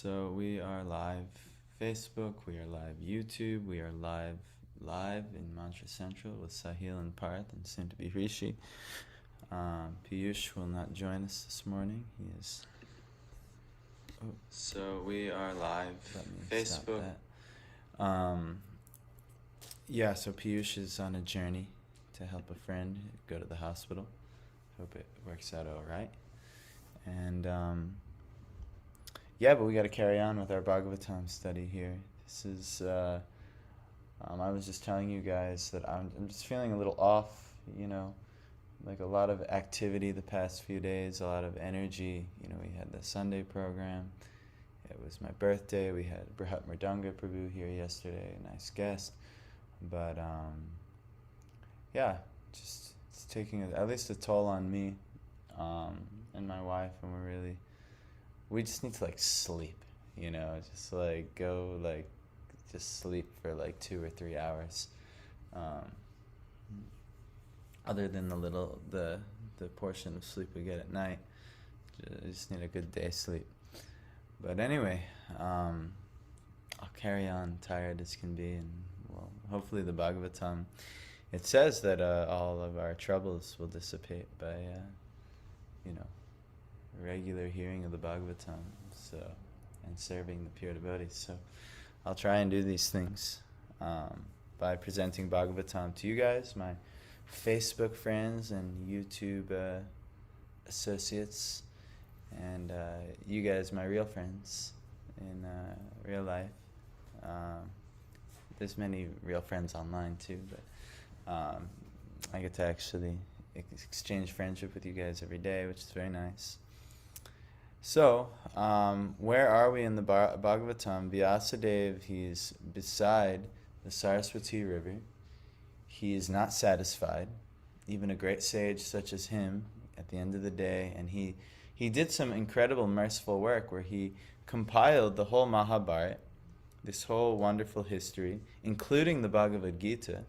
So we are live Facebook, we are live YouTube, we are live in Mantra Central with Sahil and Parth and soon to be Rishi. Piyush will not join us this morning. He is. So we are live Facebook. So Piyush is on a journey to help a friend go to the hospital. Hope it works out all right. And but we got to carry on with our Bhagavatam study here. This is, I was just telling you guys that I'm just feeling a little off, like a lot of activity the past few days, a lot of energy. We had the Sunday program. It was my birthday. We had Brihat Mridanga Prabhu here yesterday, a nice guest. But, just it's taking at least a toll on me and my wife, and we just need to sleep, just just sleep for 2 or 3 hours. Other than the portion of sleep we get at night, just need a good day's sleep. But anyway, I'll carry on tired as can be, and hopefully the Bhagavatam, it says that all of our troubles will dissipate by regular hearing of the Bhagavatam, and serving the pure devotees. So I'll try and do these things by presenting Bhagavatam to you guys, my Facebook friends and YouTube associates, and you guys, my real friends in real life. There's many real friends online too, but I get to actually exchange friendship with you guys every day, which is very nice. So, where are we in the Bhagavatam? Vyasadeva, he's beside the Saraswati River. He is not satisfied, even a great sage such as him, at the end of the day. And he did some incredible merciful work where he compiled the whole Mahabharata, this whole wonderful history, including the Bhagavad Gita.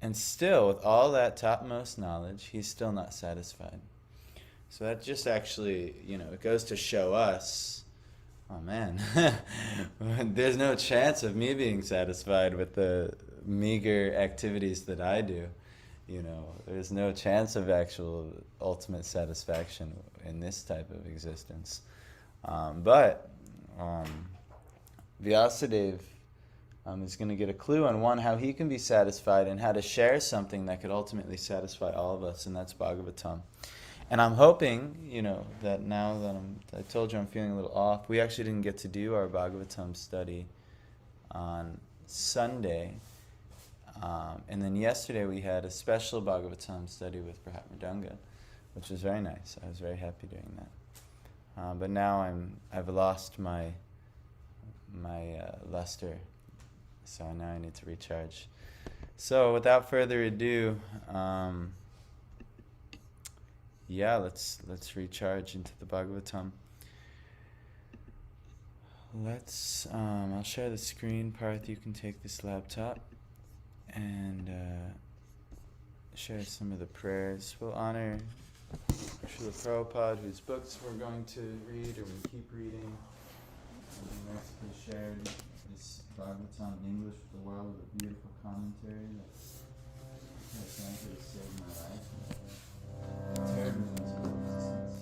And still, with all that topmost knowledge, he's still not satisfied. So that just actually, it goes to show us, oh man, there's no chance of me being satisfied with the meager activities that I do. There's no chance of actual ultimate satisfaction in this type of existence. But Vyasadeva is going to get a clue on how he can be satisfied and how to share something that could ultimately satisfy all of us, and that's Bhagavatam. And I'm hoping, that now that I told you I'm feeling a little off, we actually didn't get to do our Bhagavatam study on Sunday. And then yesterday we had a special Bhagavatam study with Brihat Mridanga, which was very nice. I was very happy doing that. But now I've lost my luster, so now I need to recharge. So without further ado, let's recharge into the Bhagavatam. I'll share the screen. Parth, you can take this laptop and share some of the prayers. We'll honor Srila Prabhupada, whose books we're going to read, or we keep reading. And we shared this Bhagavatam in English with the world with a beautiful commentary that frankly saved my life. Prepared me into existence.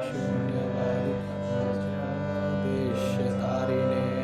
Shunyavari Deshadharine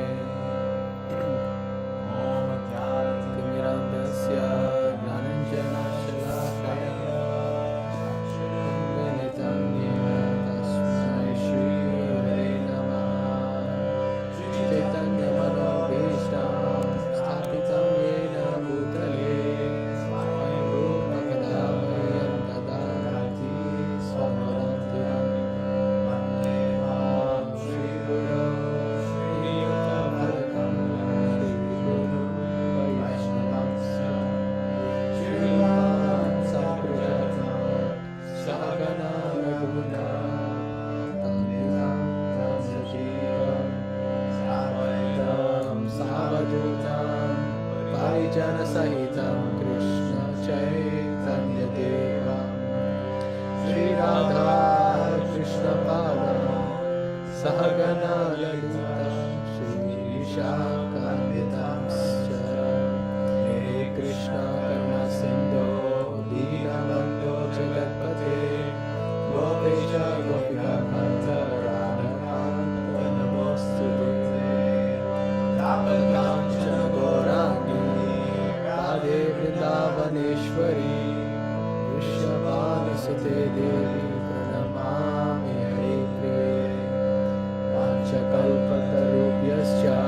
Sahitam Krishna Chaitanya Deva Shri Radha Krishna Pada Sahagana Lalita Shri Vishakhanvitamscha He Krishna Karuna Sindhu Dinabandhu Jagatpate Gopesha Gopika Kanta Radha Namostute Tapakanchana Gaurani Radhe Vrindavaneshwari Vrishabhani Sute Devi Pranamami Hare Priye Panchakalpatarubhyascha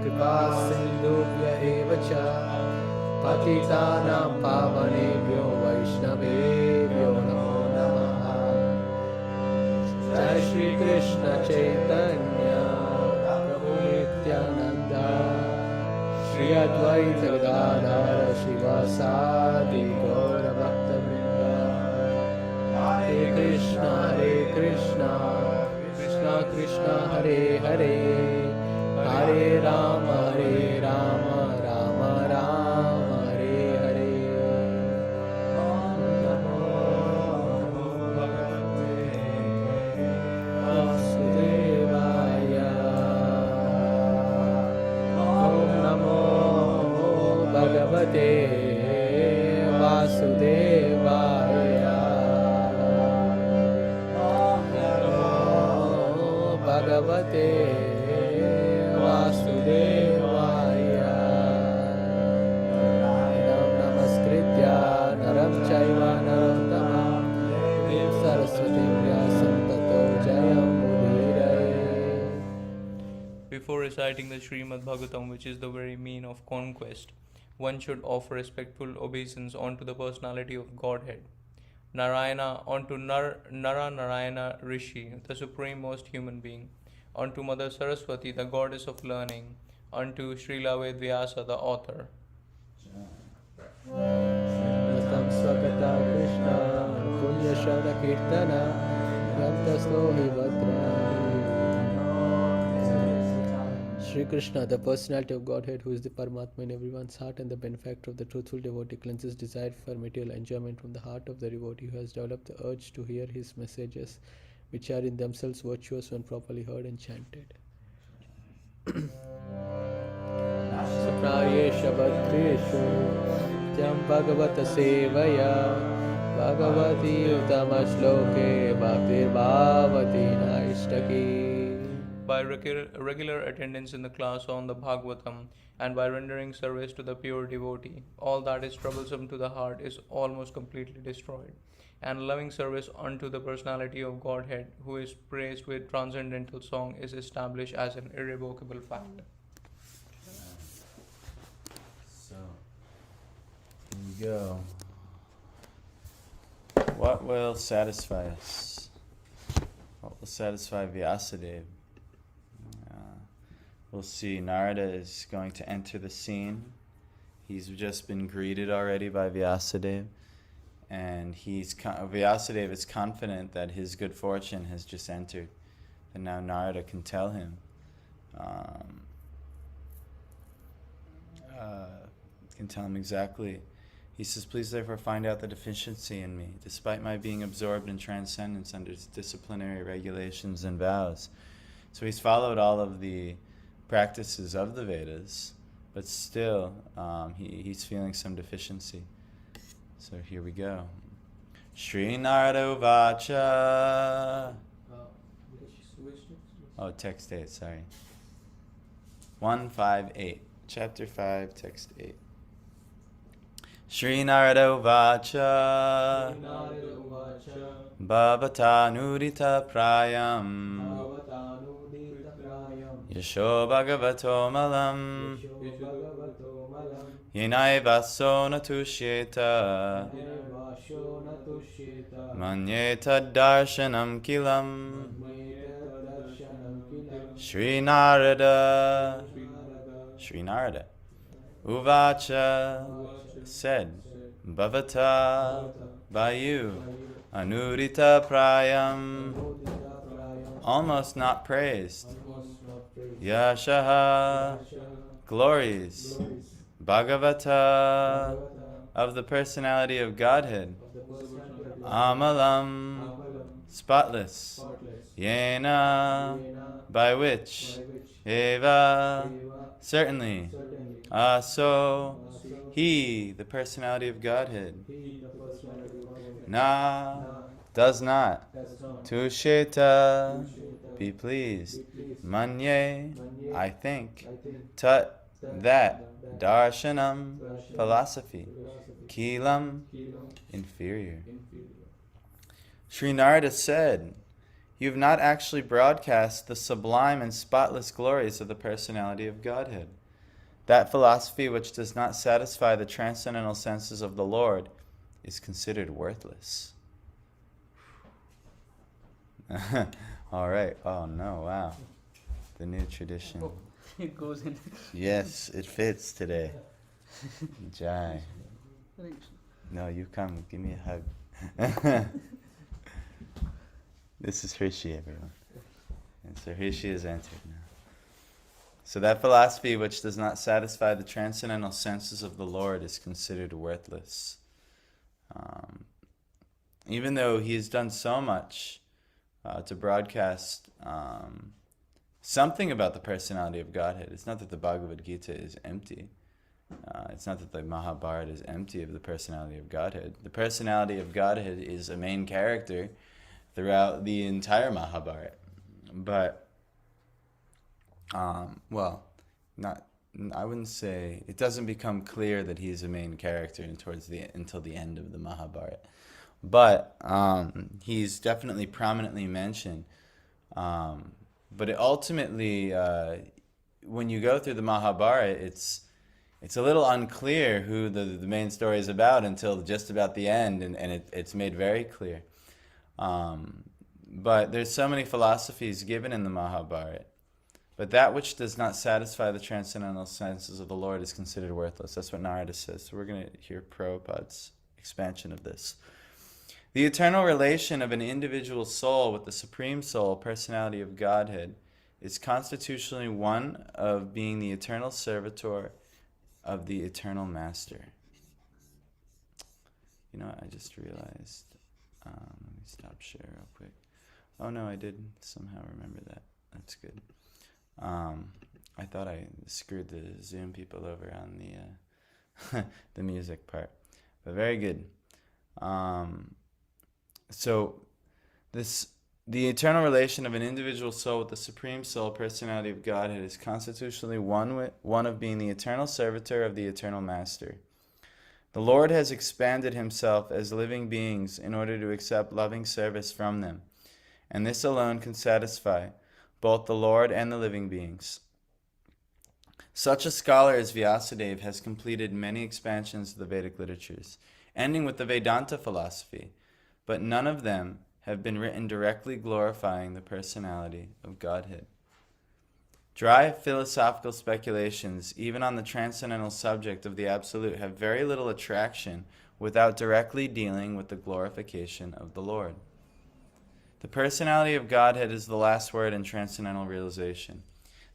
Kripa Sindhubhya eva cha Patitanam Pavanebhyo Vaishnavebhyo Namo Namaha Jai Shri Krishna Chaitanya Prabhu Nityananda Shri Advaita Gadadhara Shivasadi Gaura Bhakta Vrinda Hare Krishna Krishna Krishna Hare Hare Hare Rama Rama Rama Hare Hare Om Namo Bhagavate Vasudevaya Om Namo Bhagavate Vasudevaya Bhagavate Vasudevaya Naram Namaskritya Naram Chaiva Narottamam Devim Saraswatim Vyasam Tato Jayam Mudiraye. Before reciting the Srimad Bhagavatam, which is the very mean of conquest, one should offer respectful obeisance unto the personality of Godhead. Narayana, unto Narayana Rishi, the supremost human being, unto Mother Saraswati, the goddess of learning, unto Srila Vedvyasa, the author. Natam Swakata Krishna Punya Shavna Kirtana Yantaslohi Vadrani. Shri Krishna, the personality of Godhead, who is the Paramatma in everyone's heart and the benefactor of the truthful devotee, cleanses desire for material enjoyment from the heart of the devotee who has developed the urge to hear his messages, which are in themselves virtuous when properly heard and chanted. Suprayesha Bhakteshu Jam Bhagavata Sevaya Bhagavati Uttama Shloke Bhaktir Bhavati Naishtaki. By regular attendance in the class on the Bhagavatam and by rendering service to the pure devotee, all that is troublesome to the heart is almost completely destroyed. And loving service unto the personality of Godhead, who is praised with transcendental song, is established as an irrevocable fact. So, here you go. What will satisfy us? What will satisfy Vyasadeva? We'll see Narada is going to enter the scene. He's just been greeted already by Vyasadeva, and Vyasadeva is confident that his good fortune has just entered, and now Narada can tell him, exactly. He says, please therefore find out the deficiency in me, despite my being absorbed in transcendence under disciplinary regulations and vows. So he's followed all of the practices of the Vedas, but still he's feeling some deficiency. So here we go. Shri Narada Uvacha. Oh, text 8, sorry. 158, chapter 5, text 8. Shri Narada Uvacha Bhavata Nudita Prayam Yasho Bhagavato Malam Yenaiva Sona Tushyeta Manyeta Darshanam Kilam Shri Narada Uvacha said, Bhavata, by you, Anudita Prayam, almost not praised, Yashaha, glories, Bhagavata, of the personality of Godhead, Amalam, spotless, Yena, by which, Eva, certainly, Aso, he, the personality of Godhead, Na, does not, Tusheta, be pleased, Manye, I think, Tat, that, Darshanam, philosophy, Kilam, inferior. Sri Narada said, you have not actually broadcast the sublime and spotless glories of the personality of Godhead. That philosophy which does not satisfy the transcendental senses of the Lord is considered worthless. All right. Oh no, wow. The new tradition. Oh, it goes in. Yes, it fits today. Jai. Thanks. No, you come. Give me a hug. This is Rishi, everyone. And so Rishi has entered now. So that philosophy which does not satisfy the transcendental senses of the Lord is considered worthless. Even though he has done so much to broadcast something about the personality of Godhead. It's not that the Bhagavad Gita is empty. It's not that the Mahabharata is empty of the personality of Godhead. The personality of Godhead is a main character throughout the entire Mahabharata. But, I wouldn't say, it doesn't become clear that he's a main character until the end of the Mahabharata. But he's definitely prominently mentioned. But ultimately, when you go through the Mahabharata, it's a little unclear who the main story is about until just about the end, and it's made very clear. But there's so many philosophies given in the Mahabharata. But that which does not satisfy the transcendental senses of the Lord is considered worthless. That's what Narada says. So we're going to hear Prabhupada's expansion of this. The eternal relation of an individual soul with the Supreme Soul, personality of Godhead, is constitutionally one of being the eternal servitor of the eternal Master. You know what, I just realized. Let me stop share real quick. Oh no, I did somehow remember that. That's good. I thought I screwed the Zoom people over on the the music part, but very good. So the eternal relation of an individual soul with the Supreme Soul, personality of Godhead, is constitutionally one of being the eternal servitor of the eternal Master. The Lord has expanded himself as living beings in order to accept loving service from them, and this alone can satisfy both the Lord and the living beings. Such a scholar as Vyasadeva has completed many expansions of the Vedic literatures, ending with the Vedanta philosophy, but none of them have been written directly glorifying the personality of Godhead. Dry philosophical speculations, even on the transcendental subject of the Absolute, have very little attraction without directly dealing with the glorification of the Lord. The personality of Godhead is the last word in transcendental realization.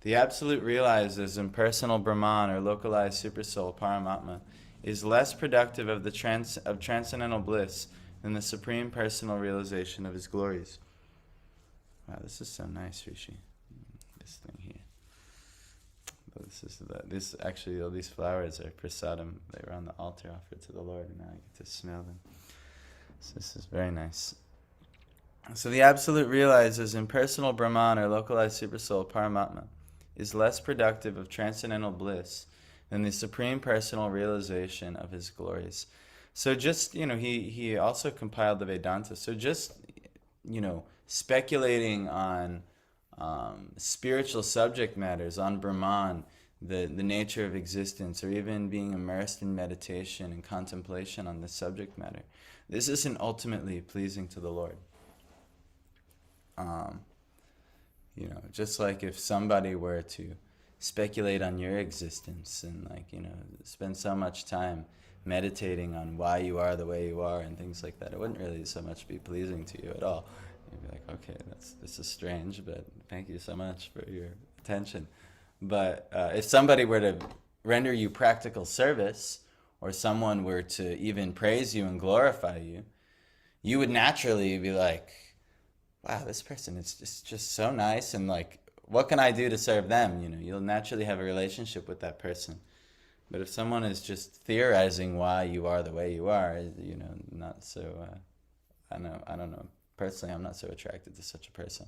The Absolute realized as impersonal Brahman or localized Supersoul, Paramatma, is less productive of transcendental bliss than the supreme personal realization of his glories. Wow, this is so nice, Rishi. This thing here. All these flowers are prasadam. They were on the altar offered to the Lord, and now I get to smell them. So this is very nice. So the Absolute realizes impersonal Brahman or localized Supersoul, Paramatma, is less productive of transcendental bliss than the supreme personal realization of his glories. So just, he also compiled the Vedanta. So just, speculating on spiritual subject matters, on Brahman, the nature of existence, or even being immersed in meditation and contemplation on this subject matter, this isn't ultimately pleasing to the Lord. Just like if somebody were to speculate on your existence and spend so much time meditating on why you are the way you are and things like that, it wouldn't really so much be pleasing to you at all. You'd be like, okay, this is strange, but thank you so much for your attention. But if somebody were to render you practical service, or someone were to even praise you and glorify you, you would naturally be like, wow, this person is just so nice, and like, what can I do to serve them? You'll naturally have a relationship with that person. But if someone is just theorizing why you are the way you are, not so, I don't know. Personally, I'm not so attracted to such a person.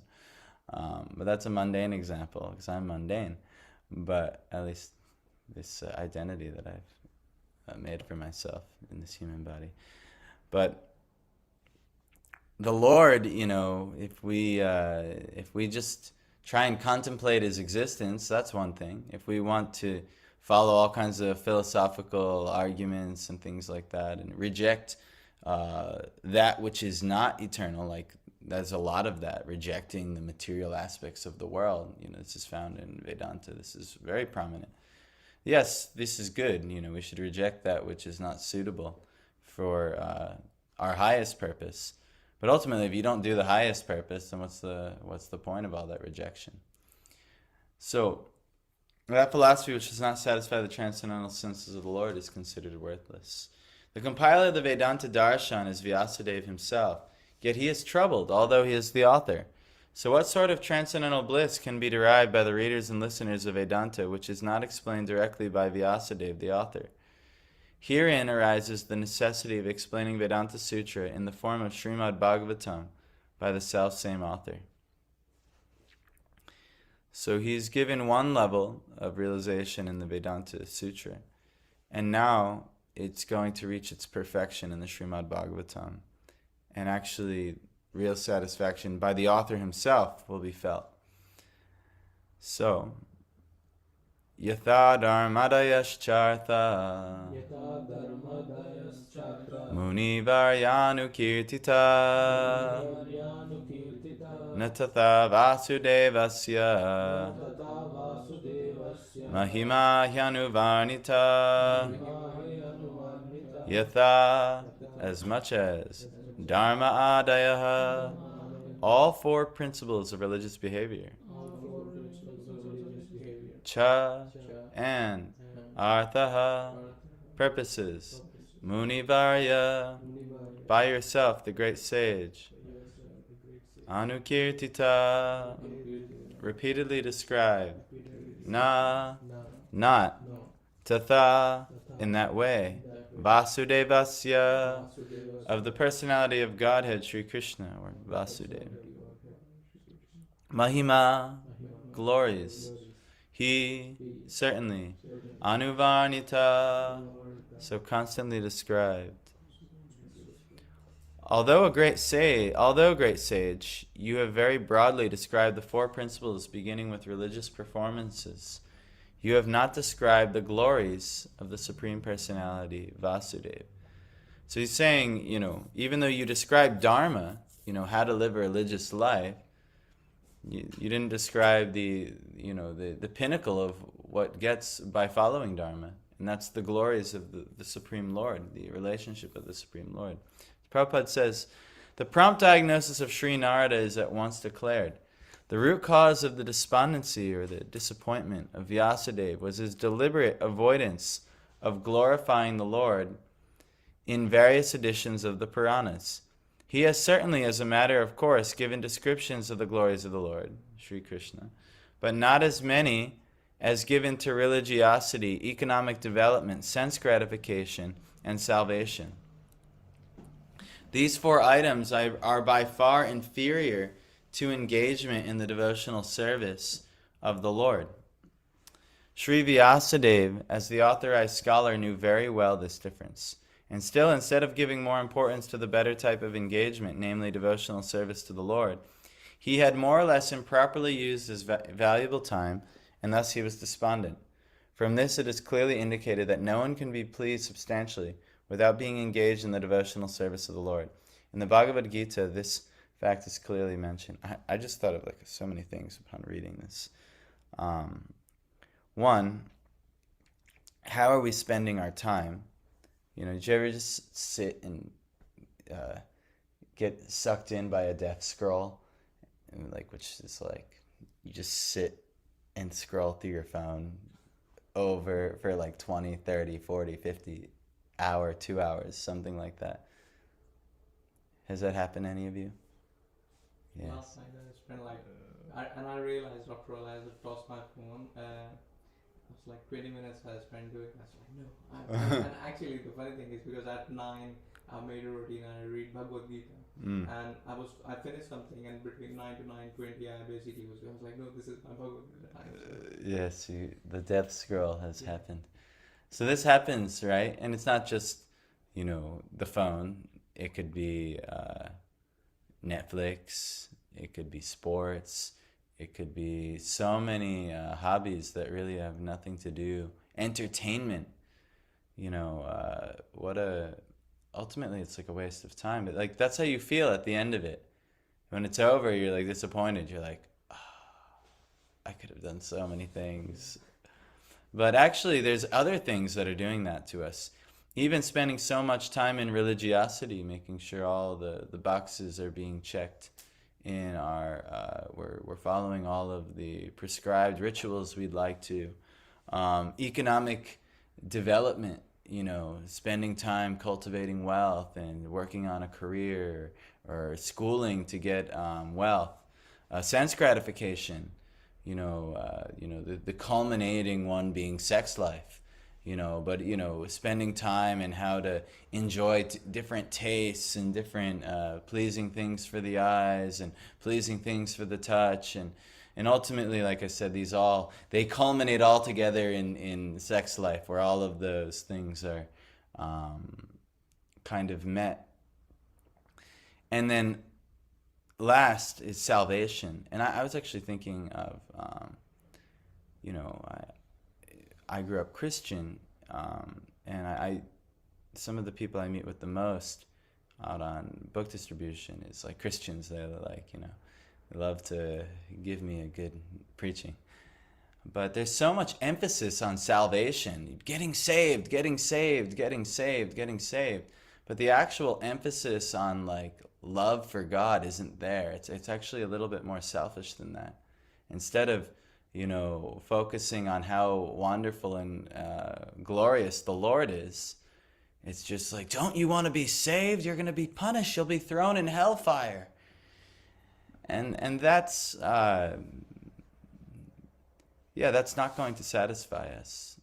But that's a mundane example, because I'm mundane. But at least this identity that I've made for myself in this human body. But the Lord, if we just try and contemplate his existence, that's one thing. If we want to follow all kinds of philosophical arguments and things like that, and reject that which is not eternal, like there's a lot of that, rejecting the material aspects of the world. This is found in Vedanta. This is very prominent. Yes, this is good. We should reject that which is not suitable for our highest purpose. But ultimately, if you don't do the highest purpose, then what's the point of all that rejection? So, that philosophy which does not satisfy the transcendental senses of the Lord is considered worthless. The compiler of the Vedanta Darshan is Vyasadeva himself, yet he is troubled, although he is the author. So what sort of transcendental bliss can be derived by the readers and listeners of Vedanta, which is not explained directly by Vyasadeva, the author? Herein arises the necessity of explaining Vedanta Sutra in the form of Srimad Bhagavatam by the self-same author. So he's given one level of realization in the Vedanta Sutra, and now it's going to reach its perfection in the Srimad Bhagavatam. And actually, real satisfaction by the author himself will be felt. So, Yatha dharmadayas-chartha Muni varyanu kirtita Natatha vasudevasya Mahima hyanuvarnita Yatha, as much as Dharma adayaha, all four principles of religious behavior. Cha, and Arthaha, purposes. Munivarya, by yourself, the great sage. Anukirtita, repeatedly described. Na, not. Tatha, in that way. Vasudevasya, of the personality of Godhead, Sri Krishna, or Vasudeva. Mahima, glories. He, certainly. Anuvarnita, so constantly described. Although great sage, you have very broadly described the four principles beginning with religious performances. You have not described the glories of the Supreme Personality, Vasudeva. So he's saying, even though you describe Dharma, how to live a religious life, you didn't describe the pinnacle of what gets by following Dharma. And that's the glories of the Supreme Lord, the relationship of the Supreme Lord. Prabhupada says, the prompt diagnosis of Sri Narada is at once declared. The root cause of the despondency or the disappointment of Vyasadeva was his deliberate avoidance of glorifying the Lord in various editions of the Puranas. He has certainly, as a matter of course, given descriptions of the glories of the Lord, Sri Krishna, but not as many as given to religiosity, economic development, sense gratification, and salvation. These four items are by far inferior to engagement in the devotional service of the Lord. Sri Vyasadeva, as the authorized scholar, knew very well this difference. And still, instead of giving more importance to the better type of engagement, namely devotional service to the Lord, he had more or less improperly used his valuable time, and thus he was despondent. From this it is clearly indicated that no one can be pleased substantially without being engaged in the devotional service of the Lord. In the Bhagavad Gita, this fact is clearly mentioned. I just thought of so many things upon reading this. One, how are we spending our time? Did you ever just sit and get sucked in by a death scroll? And which is you just sit and scroll through your phone over for like 20, 30, 40, 50 hour, 2 hours, something like that. Has that happened to any of you? Yes. Last night I spent like, I realized after all I had to toss my phone. It was like 20 minutes I spent doing. I was like, no. And actually, the funny thing is because at 9 I made a routine and I read Bhagavad Gita. And I finished something, and between 9 to 9:20 I was like, no, this is my Bhagavad Gita time. Yes, the death scroll has happened. So this happens, right? And it's not just, the phone. It could be Netflix. It could be sports. It could be so many hobbies that really have nothing to do. Entertainment. Ultimately it's like a waste of time. But like that's how you feel at the end of it. When it's over, you're like disappointed. You're like, I could have done so many things. But actually, there's other things that are doing that to us. Even spending so much time in religiosity, making sure all the boxes are being checked in our, we're following all of the prescribed rituals we'd like to. Economic development, spending time cultivating wealth and working on a career or schooling to get wealth. Sense gratification, the culminating one being sex life, but spending time and how to enjoy different tastes and different pleasing things for the eyes and pleasing things for the touch, and ultimately, like I said, they culminate all together in sex life, where all of those things are kind of met. And then last is salvation. And I was actually thinking of, I grew up Christian, and some of the people I meet with the most out on book distribution is like Christians. They're like, they love to give me a good preaching. But there's so much emphasis on salvation, getting saved, getting saved, getting saved, getting saved. But the actual emphasis on like love for God isn't there. It's actually a little bit more selfish than that. Instead of, focusing on how wonderful and glorious the Lord is, it's just like, don't you want to be saved? You're going to be punished. You'll be thrown in hellfire. And that's, that's not going to satisfy us,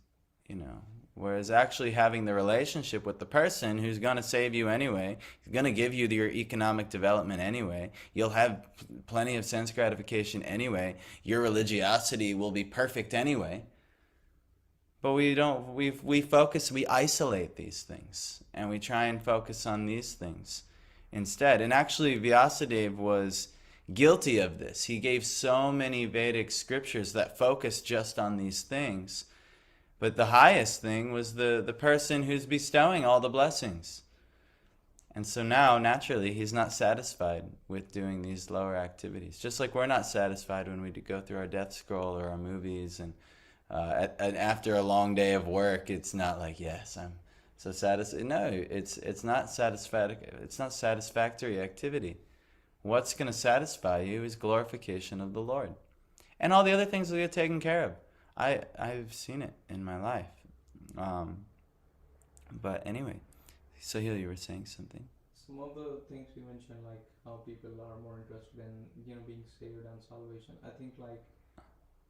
Whereas actually having the relationship with the person who's going to save you anyway, he's going to give you your economic development anyway, you'll have plenty of sense gratification anyway, your religiosity will be perfect anyway. But we isolate these things, and we try and focus on these things instead. And actually Vyasadeva was guilty of this. He gave so many Vedic scriptures that focused just on these things. But the highest thing was the person who's bestowing all the blessings. And so now, naturally, he's not satisfied with doing these lower activities. Just like we're not satisfied when we go through our death scroll or our movies, and after a long day of work, it's not like, yes, I'm so satisfied. No, it's not satisfactory. It's not satisfactory activity. What's going to satisfy you is glorification of the Lord. And all the other things will get taken care of. I've seen it in my life. But anyway, Sahil, you were saying something? Some of the things you mentioned, like how people are more interested in, being saved and salvation. I think like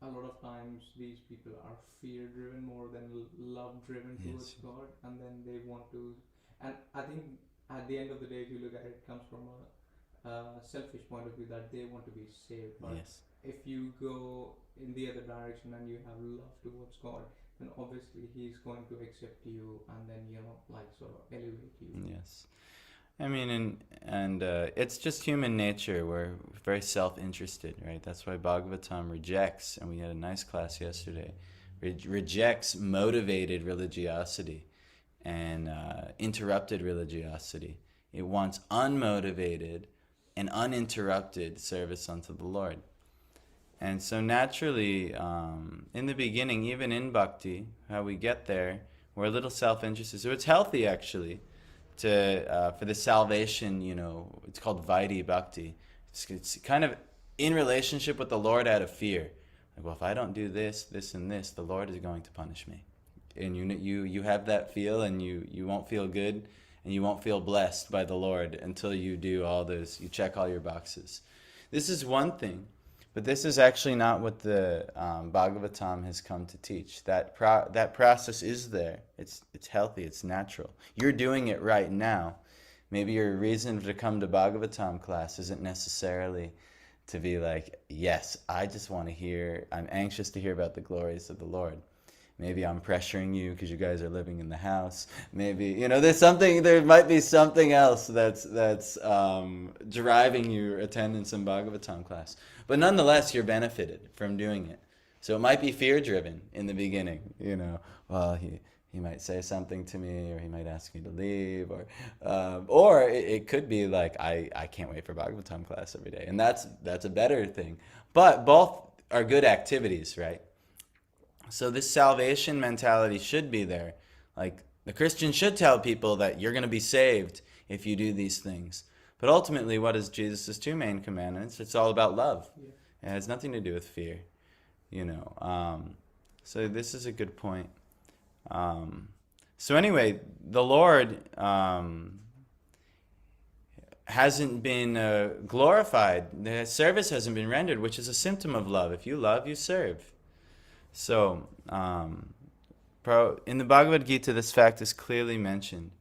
a lot of times these people are fear-driven more than love-driven towards God, and then they want to. And I think at the end of the day, if you look at it, it comes from a selfish point of view that they want to be saved. But if you go in the other direction and you have love towards God, then obviously He's going to accept you and then sort of elevate you. Yes, I mean, and it's just human nature. We're very self-interested, right? That's why Bhagavatam rejects, and we had a nice class yesterday, rejects motivated religiosity and interrupted religiosity. It wants unmotivated and uninterrupted service unto the Lord. And so naturally, in the beginning, even in bhakti, how we get there, we're a little self-interested. So it's healthy, actually, for the salvation, it's called Vaidhi bhakti. It's kind of in relationship with the Lord out of fear. Like, well, if I don't do this, this, and this, the Lord is going to punish me. And you have that feel, and you won't feel good, and you won't feel blessed by the Lord until you do all those, you check all your boxes. This is one thing, but this is actually not what the Bhagavatam has come to teach. That process is there. It's healthy. It's natural. You're doing it right now. Maybe your reason to come to Bhagavatam class isn't necessarily to be like, yes, I just want to hear, I'm anxious to hear about the glories of the Lord. Maybe I'm pressuring you because you guys are living in the house. Maybe, there might be something else that's driving your attendance in Bhagavatam class. But nonetheless, you're benefited from doing it. So it might be fear-driven in the beginning. Well, he might say something to me, or he might ask me to leave, or it could be like, I can't wait for Bhagavatam class every day. And that's a better thing. But both are good activities, right? So this salvation mentality should be there. Like, the Christian should tell people that you're going to be saved if you do these things. But ultimately, what is Jesus' two main commandments? It's all about love. Yeah. It has nothing to do with fear. So this is a good point. So anyway, the Lord hasn't been glorified. The service hasn't been rendered, which is a symptom of love. If you love, you serve. So, in the Bhagavad Gita, this fact is clearly mentioned.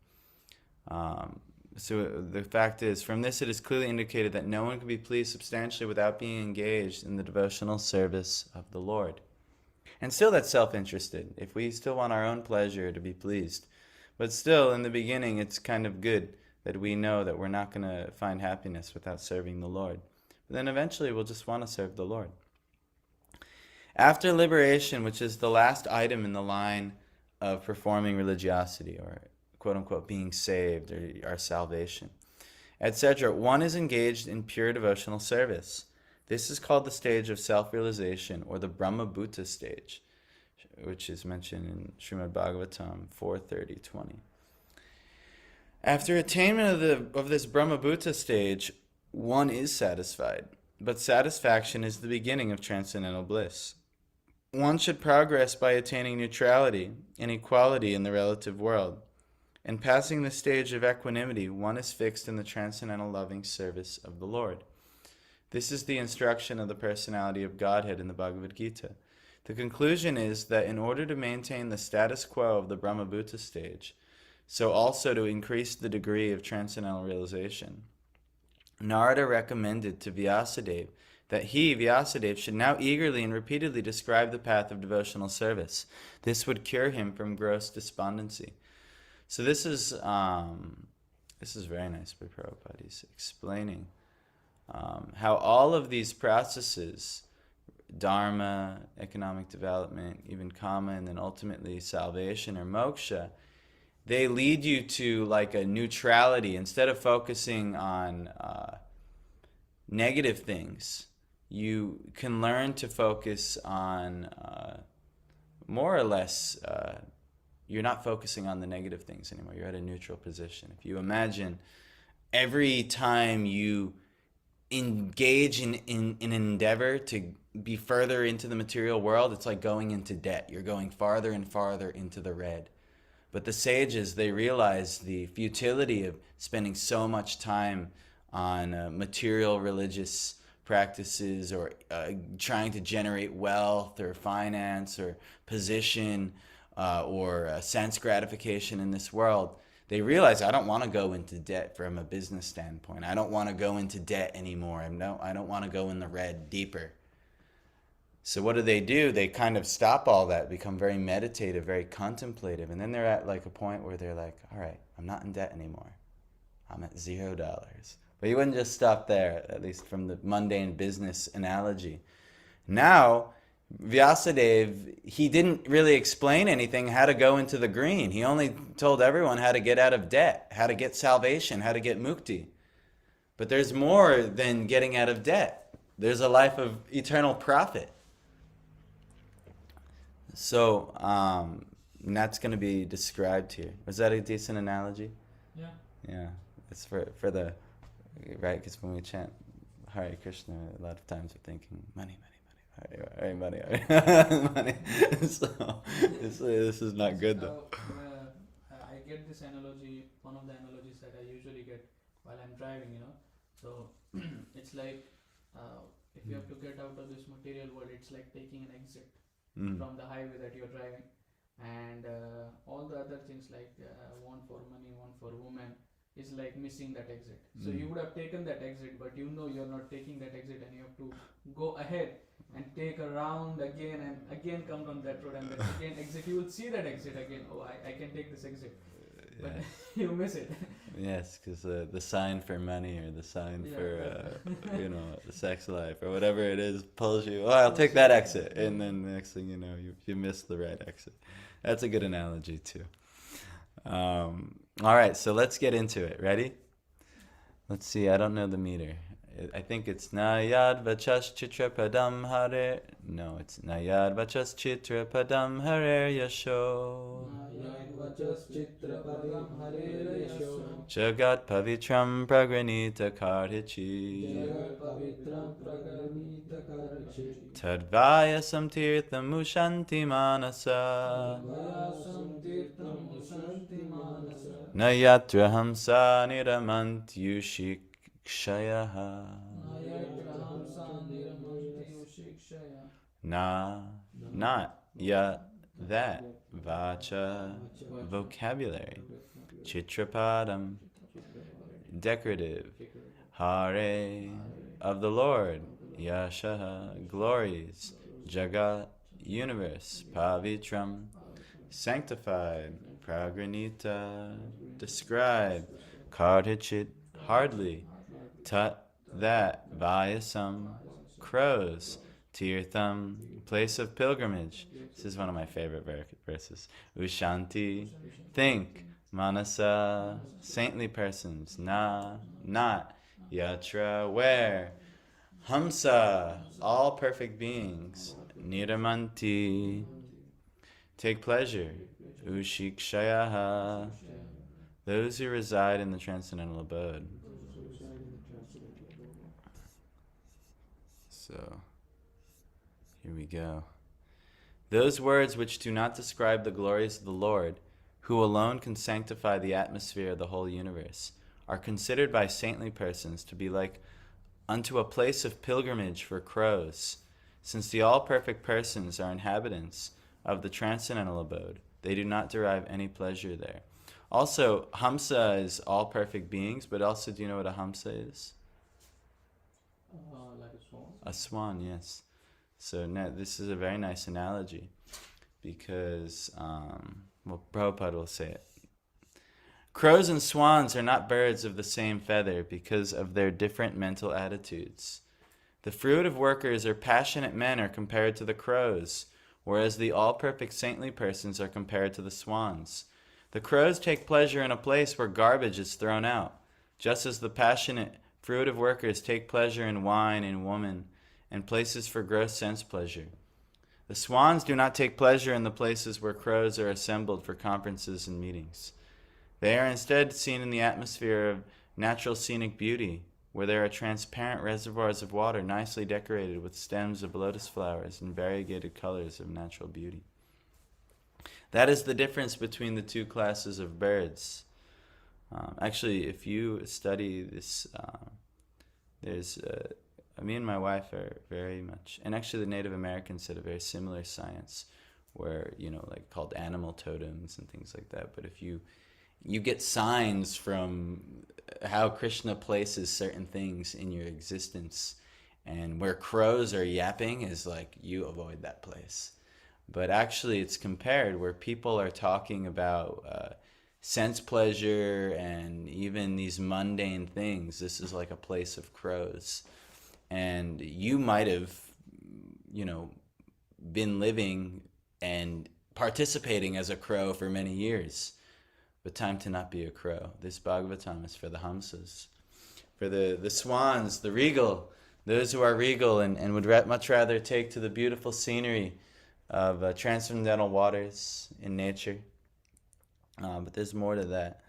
So the fact is, from this it is clearly indicated that no one can be pleased substantially without being engaged in the devotional service of the Lord. And still that's self-interested, if we still want our own pleasure to be pleased. But still, in the beginning, it's kind of good that we know that we're not going to find happiness without serving the Lord. But then eventually we'll just want to serve the Lord. After liberation, which is the last item in the line of performing religiosity, or quote-unquote being saved, or our salvation, etc., one is engaged in pure devotional service. This is called the stage of self-realization, or the Brahma-bhuta stage, which is mentioned in Srimad Bhagavatam 4:30-20. After attainment of this Brahma-bhuta stage, one is satisfied, but satisfaction is the beginning of transcendental bliss. One should progress by attaining neutrality and equality in the relative world. And passing the stage of equanimity, one is fixed in the transcendental loving service of the Lord. This is the instruction of the personality of Godhead in the Bhagavad Gita. The conclusion is that in order to maintain the status quo of the Brahma-bhuta stage, so also to increase the degree of transcendental realization, Narada recommended to Vyasadeva that he, Vyasadeva, should now eagerly and repeatedly describe the path of devotional service. This would cure him from gross despondency. So this is very nice by Prabhupada. He's explaining how all of these processes, dharma, economic development, even kama, and then ultimately salvation or moksha, they lead you to like a neutrality. Instead of focusing on negative things, you can learn to focus on more or less, you're not focusing on the negative things anymore. You're at a neutral position. If you imagine every time you engage in an endeavor to be further into the material world, it's like going into debt. You're going farther and farther into the red. But the sages, they realize the futility of spending so much time on material religious practices, or trying to generate wealth or finance or position or sense gratification in this world. They realize, I don't want to go into debt from a business standpoint. I don't want to go into debt anymore. I don't want to go in the red deeper. So what do? They kind of stop all that, become very meditative, very contemplative, and then they're at like a point where they're like, all right, I'm not in debt anymore. I'm at $0. But you wouldn't just stop there, at least from the mundane business analogy. Now, Vyasadeva, he didn't really explain anything how to go into the green. He only told everyone how to get out of debt, how to get salvation, how to get mukti. But there's more than getting out of debt. There's a life of eternal profit. So, and that's going to be described here. Was that a decent analogy? Yeah. Yeah. It's for the, right? Because when we chant Hare Krishna, a lot of times we're thinking money, money, money, Hey, money. Money. So, this is not good though. I get this analogy, one of the analogies that I usually get while I'm driving, So it's like if you have to get out of this material world, it's like taking an exit from the highway that you're driving, and all the other things like want for money, want for woman is like missing that exit. So you would have taken that exit, but you're not taking that exit, and you have to go ahead and take a round again and again come on that road and then again exit. You will see that exit again. Oh, I can take this exit, but you miss it. Yes, because the sign for money or the sign for the sex life or whatever it is pulls you. Oh, I'll take that exit, and then the next thing you know, you miss the right exit. That's a good analogy too. All right, so let's get into it. Ready? Let's see. I don't know the meter. I think it's Nayad Vachas Chitra Padam Hare. No, it's Nayad Vachas Chitra Padam Hare Yasho. Nayad Vachas Chitra Padam Hare Yasho. Jagat Pavitram Pragranita Karhichi. Jagat Pavitram Pragranita Karhichi. Tadvayasam Tirtham Ushanti Manasa. Tadvayasam Tirtham Ushanti Manasa. Nayatra Hamsa Niramant Yushik Kshayaha. Na, not, ya, that, vacha, vocabulary, chitrapadam, decorative, hare, of the Lord, yashaha, glories, jagat, universe, pavitram, sanctified, pragranita, describe, kardhachit, hardly, tat, that, vayasam, crows, tirtham, place of pilgrimage. This is one of my favorite verses. Ushanti, think, manasa, saintly persons, na, not, yatra, where, hamsa, all perfect beings, niramanti, take pleasure, ushikshayaha, those who reside in the transcendental abode. So, here we go. Those words which do not describe the glories of the Lord, who alone can sanctify the atmosphere of the whole universe, are considered by saintly persons to be like unto a place of pilgrimage for crows. Since the all-perfect persons are inhabitants of the transcendental abode, they do not derive any pleasure there. Also, Hamsa is all perfect beings, but also, do you know what a Hamsa is? Like a swan. A swan, yes. So this is a very nice analogy because, Prabhupada will say it. Crows and swans are not birds of the same feather because of their different mental attitudes. The fruitive workers or passionate men are compared to the crows, whereas the all-perfect saintly persons are compared to the swans. The crows take pleasure in a place where garbage is thrown out, just as the passionate, fruitive workers take pleasure in wine and woman and places for gross sense pleasure. The swans do not take pleasure in the places where crows are assembled for conferences and meetings. They are instead seen in the atmosphere of natural scenic beauty, where there are transparent reservoirs of water nicely decorated with stems of lotus flowers and variegated colors of natural beauty. That is the difference between the two classes of birds. Actually, if you study this, there's me and my wife are very much, and actually the Native Americans had a very similar science where, like called animal totems and things like that. But if you get signs from how Krishna places certain things in your existence, and where crows are yapping is like, you avoid that place. But actually it's compared where people are talking about sense pleasure and even these mundane things. This is like a place of crows. And you might have, been living and participating as a crow for many years. But time to not be a crow. This Bhagavatam is for the Hamsas, for the swans, the regal, those who are regal and would much rather take to the beautiful scenery of transcendental waters in nature. But there's more to that.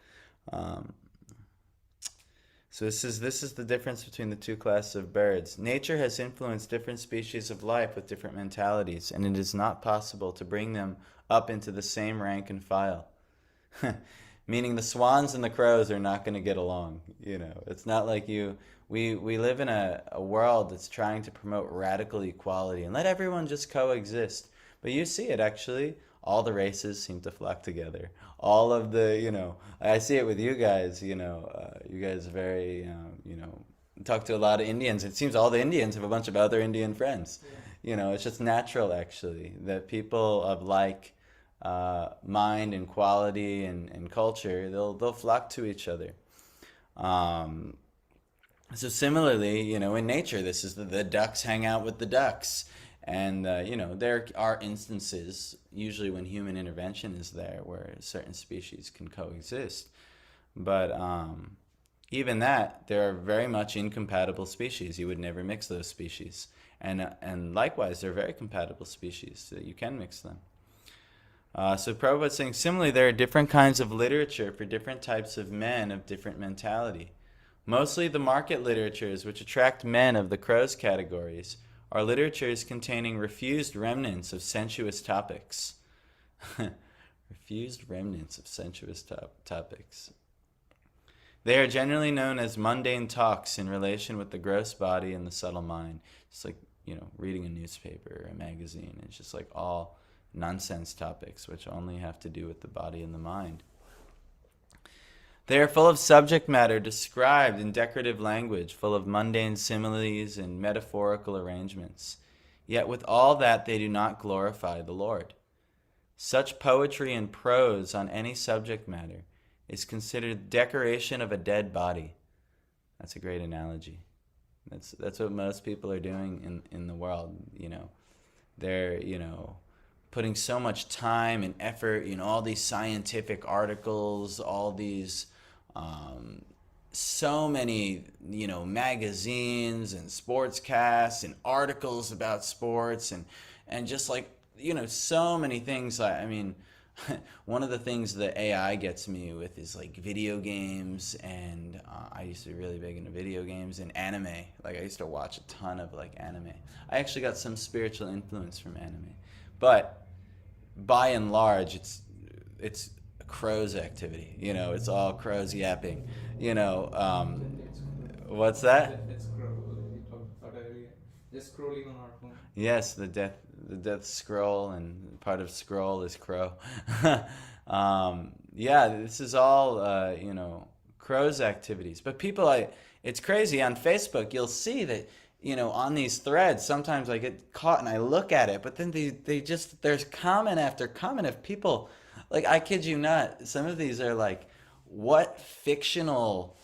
So this is the difference between the two classes of birds. Nature has influenced different species of life with different mentalities, and it is not possible to bring them up into the same rank and file. Meaning the swans and the crows are not going to get along. It's not like we live in a world that's trying to promote radical equality and let everyone just coexist. But you see it actually. All the races seem to flock together. All of the, I see it with you guys, you guys are very, talk to a lot of Indians. It seems all the Indians have a bunch of other Indian friends. It's just natural actually that people of mind and quality and culture, they'll flock to each other. So similarly, in nature, this is the ducks hang out with the ducks. And, there are instances, usually when human intervention is there, where certain species can coexist. But even that, there are very much incompatible species. You would never mix those species. And likewise, they're very compatible species, so you can mix them. So Prabhupada's saying, similarly, there are different kinds of literature for different types of men of different mentality. Mostly the market literatures, which attract men of the crows categories, are literatures containing refused remnants of sensuous topics. Refused remnants of sensuous topics. They are generally known as mundane talks in relation with the gross body and the subtle mind. It's like, reading a newspaper or a magazine. It's just like all nonsense topics which only have to do with the body and the mind. They are full of subject matter described in decorative language, full of mundane similes and metaphorical arrangements. Yet with all that, they do not glorify the Lord. Such poetry and prose on any subject matter is considered decoration of a dead body. That's a great analogy. That's what most people are doing in the world. They're putting so much time and effort. All these scientific articles, all these so many magazines and sportscasts and articles about sports and just like so many things. One of the things that AI gets me with is like video games, and I used to be really big into video games and anime. Like I used to watch a ton of like anime. I actually got some spiritual influence from anime, but by and large it's a crow's activity. It's all crows yapping. What's that? It's scroll. We talked about earlier. Just scrolling on our phone. Yes, the death scroll, and part of scroll is crow. Yeah, this is all crow's activities. But people, it's crazy. On Facebook, you'll see that on these threads, sometimes I get caught and I look at it, but then they just, there's comment after comment of people, like, I kid you not, some of these are like, what fictional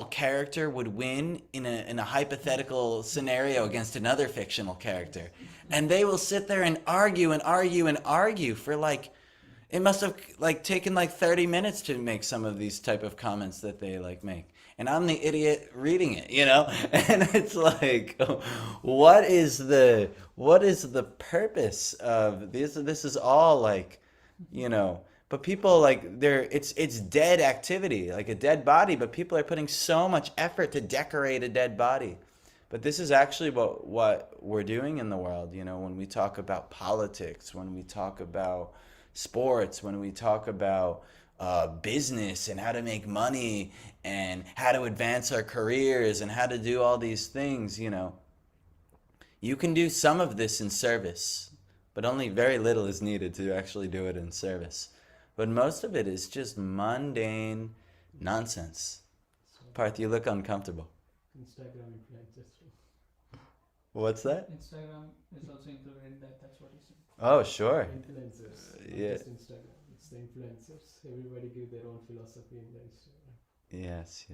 character would win in a hypothetical scenario against another fictional character? And they will sit there and argue and argue and argue for like, it must have like taken like 30 minutes to make some of these type of comments that they like make. And I'm the idiot reading it, And it's like, what is the purpose of this? This is all like, but people like it's dead activity, like a dead body, but people are putting so much effort to decorate a dead body. But this is actually what we're doing in the world, when we talk about politics, when we talk about sports, when we talk about business and how to make money and how to advance our careers and how to do all these things. You can do some of this in service, but only very little is needed to actually do it in service. But most of it is just mundane nonsense. Parth, you look uncomfortable. Instagram influencers. What's that? Instagram is also included in that. That's what he's saying. Oh, sure. Influencers. Not Yeah. just Instagram. It's the influencers. Everybody give their own philosophy in the Instagram. Yes.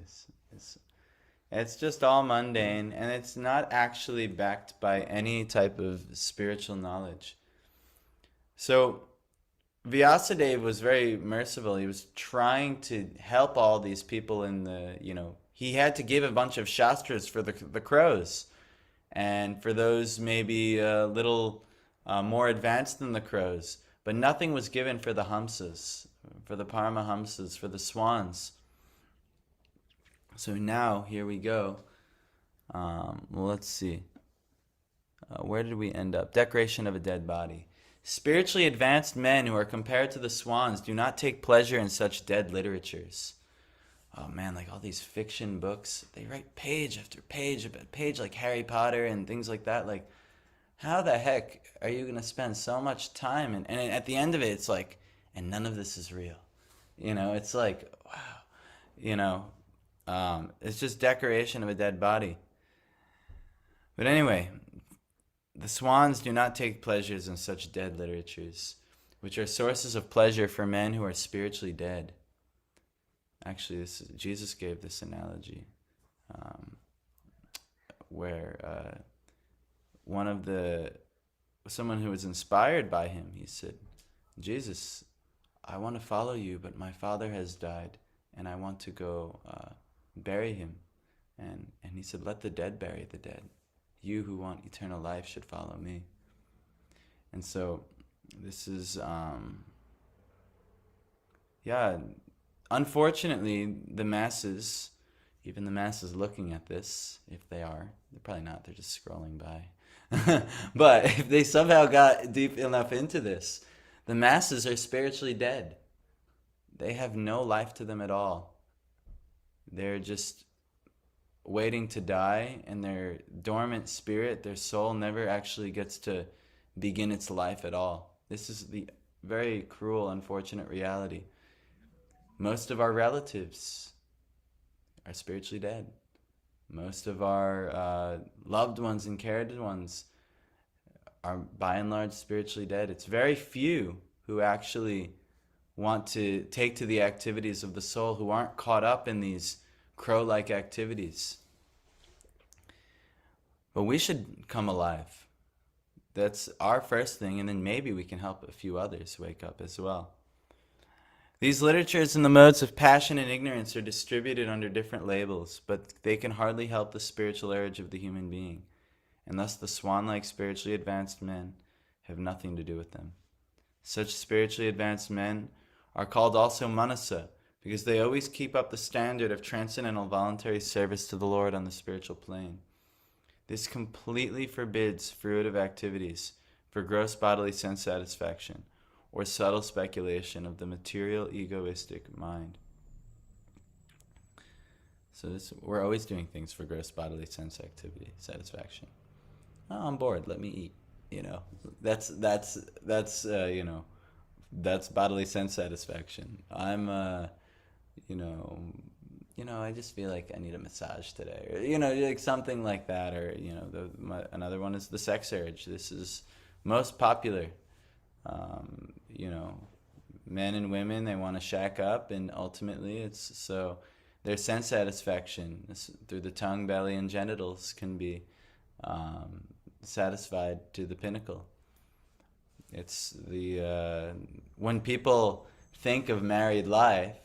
It's just all mundane, and it's not actually backed by any type of spiritual knowledge. So Vyasadeva was very merciful. He was trying to help all these people in the, he had to give a bunch of shastras for the crows. And for those maybe a little more advanced than the crows. But nothing was given for the hamsas, for the paramahamsas, for the swans. So now, here we go. Well, let's see. Where did we end up? Decoration of a dead body. Spiritually advanced men who are compared to the swans do not take pleasure in such dead literatures. Oh man, like all these fiction books, they write page after page after page, like Harry Potter and things like that. Like, how the heck are you going to spend so much time? And at the end of it, it's like, and none of this is real. It's like, wow. It's just decoration of a dead body. But anyway, the swans do not take pleasures in such dead literatures, which are sources of pleasure for men who are spiritually dead. Actually, Jesus gave this analogy, where someone who was inspired by him, he said, Jesus, I want to follow you, but my father has died, and I want to go bury him. And he said, let the dead bury the dead. You who want eternal life should follow me. And so this is, unfortunately, the masses, even the masses looking at this, if they are, they're probably not, they're just scrolling by. But if they somehow got deep enough into this, the masses are spiritually dead. They have no life to them at all. They're just waiting to die, and their dormant spirit, their soul, never actually gets to begin its life at all. This is the very cruel, unfortunate reality. Most of our relatives are spiritually dead. Most of our loved ones and cared ones are by and large spiritually dead. It's very few who actually want to take to the activities of the soul, who aren't caught up in these crow-like activities. But we should come alive. That's our first thing, and then maybe we can help a few others wake up as well. These literatures and the modes of passion and ignorance are distributed under different labels, but they can hardly help the spiritual urge of the human being, and thus the swan-like spiritually advanced men have nothing to do with them. Such spiritually advanced men are called also manasa, because they always keep up the standard of transcendental voluntary service to the Lord on the spiritual plane. This completely forbids fruitive activities for gross bodily sense satisfaction or subtle speculation of the material egoistic mind. So we're always doing things for gross bodily sense activity, satisfaction. Oh, I'm bored, let me eat. That's bodily sense satisfaction. I'm I just feel like I need a massage today, or like something like that, or another one is the sex urge. This is most popular. Men and women, they want to shack up, and ultimately it's so their sense satisfaction through the tongue, belly, and genitals can be satisfied to the pinnacle. It's when people think of married life,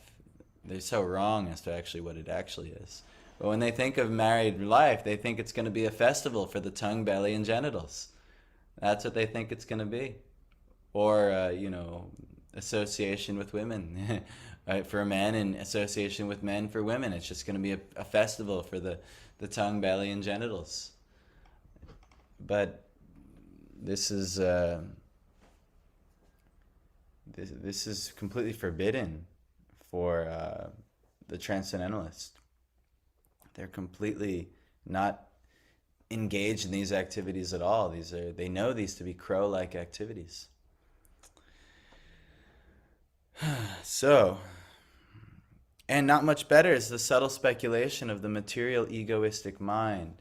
they're so wrong as to actually what it actually is. But when they think of married life, they think it's going to be a festival for the tongue, belly, and genitals. That's what they think it's going to be. Or, association with women. Right? For men, and association with men for women. It's just going to be a festival for the tongue, belly, and genitals. But this is this is completely forbidden for the transcendentalist. They're completely not engaged in these activities at all. They know these to be crow-like activities. So, and not much better is the subtle speculation of the material egoistic mind.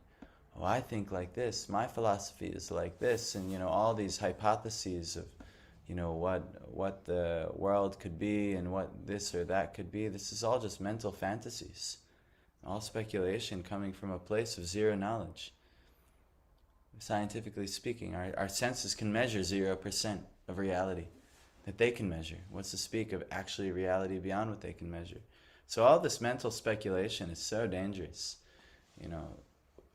Oh, I think like this, my philosophy is like this, and all these hypotheses of what the world could be and what this or that could be. This is all just mental fantasies. All speculation coming from a place of zero knowledge. Scientifically speaking, our senses can measure 0% of reality that they can measure. What's to speak of actually reality beyond what they can measure? So all this mental speculation is so dangerous.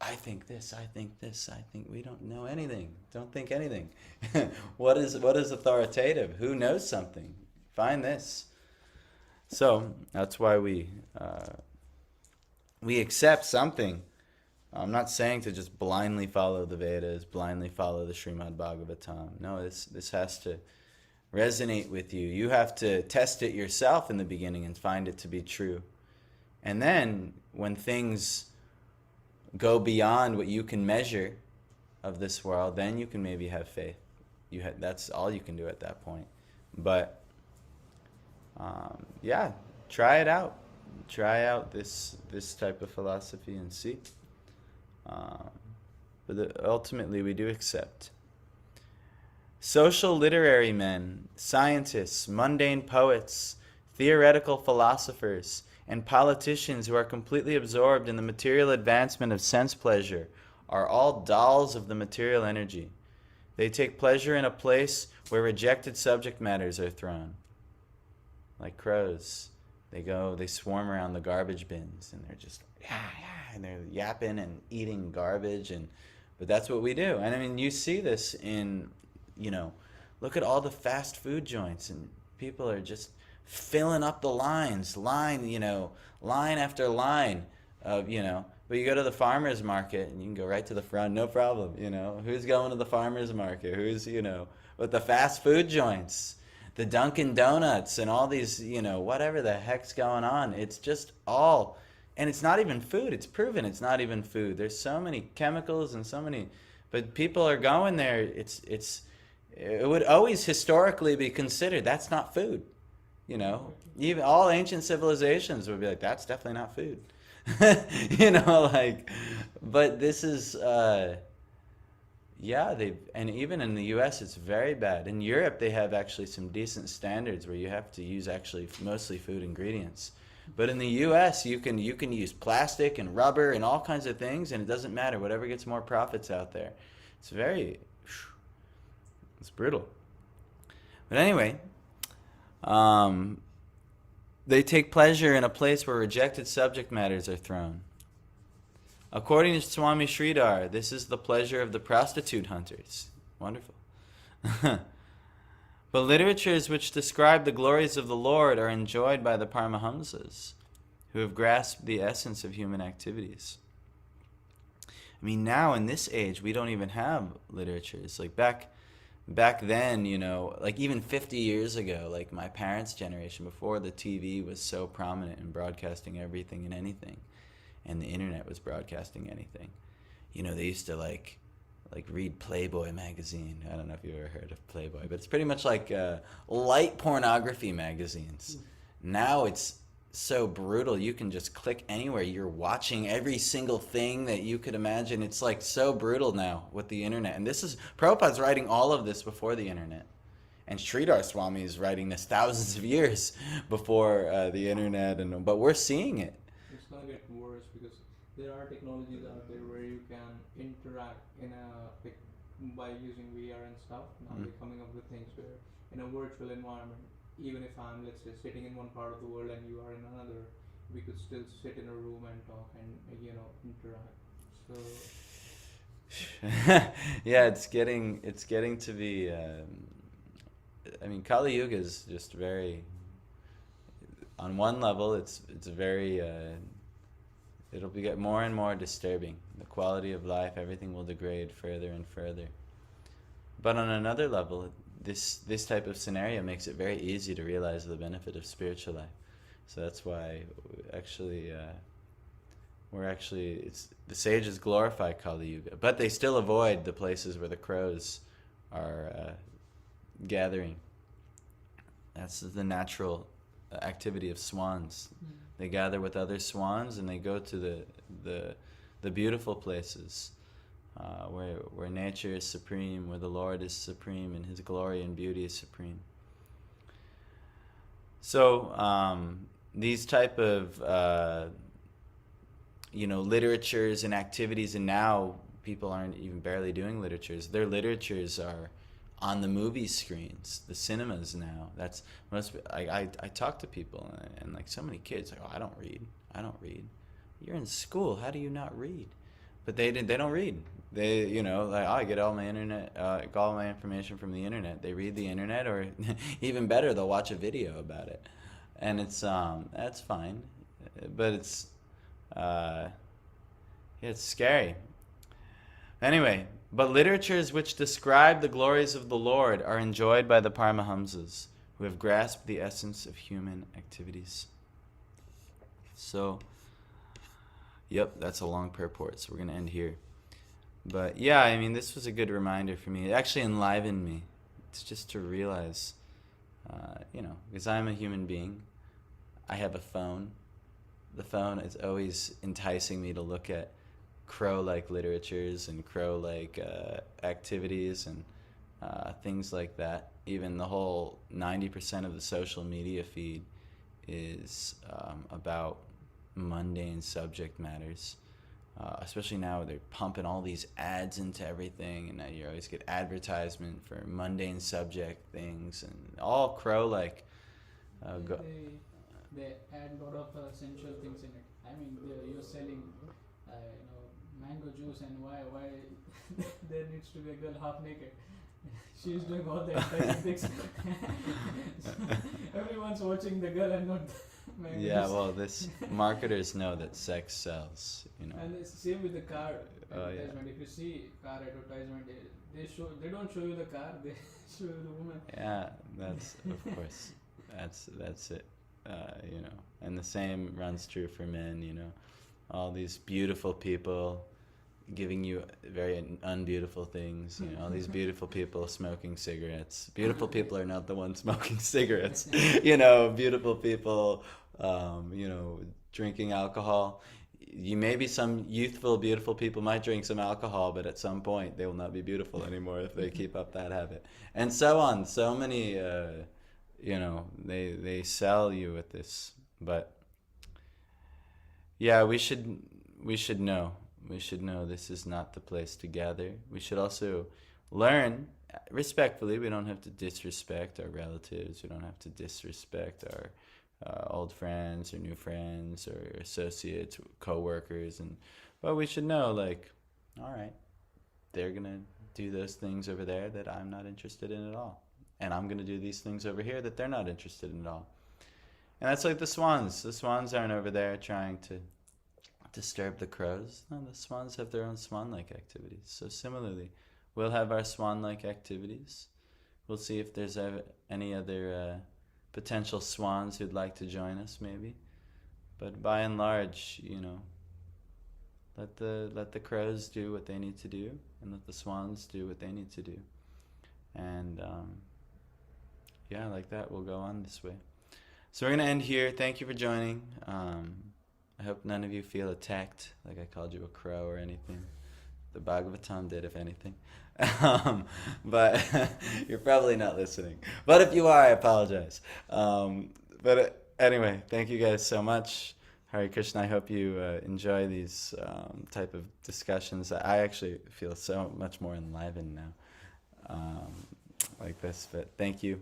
I think this, I think this, I think we don't know anything. Don't think anything. What is authoritative? Who knows something? Find this. So that's why we we accept something. I'm not saying to just blindly follow the Vedas, blindly follow the Srimad Bhagavatam. No, this has to resonate with you. You have to test it yourself in the beginning and find it to be true. And then when things go beyond what you can measure of this world, then you can maybe have faith. That's all you can do at that point. But yeah, try it out. Try out this type of philosophy and see. But ultimately, we do accept. Social literary men, scientists, mundane poets, theoretical philosophers, and politicians who are completely absorbed in the material advancement of sense pleasure are all dolls of the material energy. They take pleasure in a place where rejected subject matters are thrown. Like crows. They swarm around the garbage bins and they're just, and they're yapping and eating garbage. But that's what we do. And I mean, you see this in, look at all the fast food joints, and people are just filling up the line after line of, but you go to the farmer's market and you can go right to the front, no problem, Who's going to the farmer's market? Who's, with the fast food joints, the Dunkin' Donuts and all these, whatever the heck's going on. It's just all, and it's not even food. It's proven it's not even food. There's so many chemicals and so many, but people are going there. It would always historically be considered that's not food. Even all ancient civilizations would be like, that's definitely not food. But this is, and even in the US it's very bad. In Europe they have actually some decent standards where you have to use actually mostly food ingredients. But in the US you can use plastic and rubber and all kinds of things, and it doesn't matter, whatever gets more profits out there. It's brutal. But anyway, they take pleasure in a place where rejected subject matters are thrown. According to Swami Sridhar, this is the pleasure of the prostitute hunters. Wonderful. But literatures which describe the glories of the Lord are enjoyed by the Paramahamsas, who have grasped the essence of human activities. I mean, now in this age, we don't even have literatures. Like back then, like even 50 years ago, like my parents' generation, before the TV was so prominent in broadcasting everything and anything, and the internet was broadcasting anything, they used to like read Playboy magazine. I don't know if you ever heard of Playboy, but it's pretty much like light pornography magazines. Now it's so brutal. You can just click anywhere. You're watching every single thing that you could imagine. It's like so brutal now with the internet. And Prabhupada's writing all of this before the internet. And Sridhar Swami is writing this thousands of years before the internet. But we're seeing it. It's going to get worse because there are technologies out there where you can interact by using VR and stuff. Now they're coming up with things where in a virtual environment, even if I'm, let's say, sitting in one part of the world and you are in another, we could still sit in a room and talk and interact. So yeah, it's getting to be. Kali Yuga is just very. On one level, it's very. It'll get more and more disturbing. The quality of life, everything will degrade further and further. But on another level, this type of scenario makes it very easy to realize the benefit of spiritual life. So that's why the sages glorify Kali Yuga, but they still avoid the places where the crows are gathering. That's the natural activity of swans. They gather with other swans and they go to the beautiful places. Where nature is supreme, where the Lord is supreme, and His glory and beauty is supreme. So these type of literatures and activities, and now people aren't even barely doing literatures. Their literatures are on the movie screens, the cinemas now. That's I talk to people and like so many kids like, oh, I don't read. You're in school, how do you not read? But they don't read. They, I get all my information from the internet. They read the internet, or even better, they'll watch a video about it, and it's that's fine. But It's scary. Anyway, but literatures which describe the glories of the Lord are enjoyed by the Paramahamsas, who have grasped the essence of human activities. So, yep, that's a long purport, so we're going to end here. But yeah, I mean, this was a good reminder for me. It actually enlivened me. It's just to realize, because I'm a human being, I have a phone. The phone is always enticing me to look at crow-like literatures and crow-like activities and things like that. Even the whole 90% of the social media feed is about mundane subject matters. Especially now they're pumping all these ads into everything, and now you always get advertisement for mundane subject things and all crow-like. They add a lot of sensual things in it. I mean, you're selling, mango juice, and why there needs to be a girl half naked. She's doing all the enticing things. Everyone's watching the girl and not the mango Yeah, juice. well, this marketers know that sex sells, And it's same with the car Oh, yeah. advertisement. If you see car advertisement, they don't show you the car, they show you the woman. Yeah, that's of course, that's it. And the same runs true for men. All these beautiful people giving you very unbeautiful things. All these beautiful people smoking cigarettes. Beautiful people are not the ones smoking cigarettes. Beautiful people, drinking alcohol. Maybe some youthful, beautiful people might drink some alcohol, but at some point they will not be beautiful anymore if they keep up that habit, and so on. So many, they sell you with this, but yeah, we should know. We should know this is not the place to gather. We should also learn respectfully. We don't have to disrespect our relatives. We don't have to disrespect our old friends or new friends or associates, co-workers, but we should know, all right, they're gonna do those things over there that I'm not interested in at all, and I'm gonna do these things over here that they're not interested in at all. And that's like the swans. The swans aren't over there trying to disturb the crows. No, the swans have their own swan-like activities. So similarly, we'll have our swan-like activities. We'll see if there's any other potential swans who'd like to join us, maybe. But by and large, let the crows do what they need to do, and let the swans do what they need to do. And like that, we'll go on this way. So we're gonna end here. Thank you for joining. I hope none of you feel attacked, like I called you a crow or anything. The Bhagavatam did, if anything. But you're probably not listening. But if you are, I apologize. Anyway, thank you guys so much. Hare Krishna. I hope you enjoy these type of discussions. I actually feel so much more enlivened now like this. But thank you.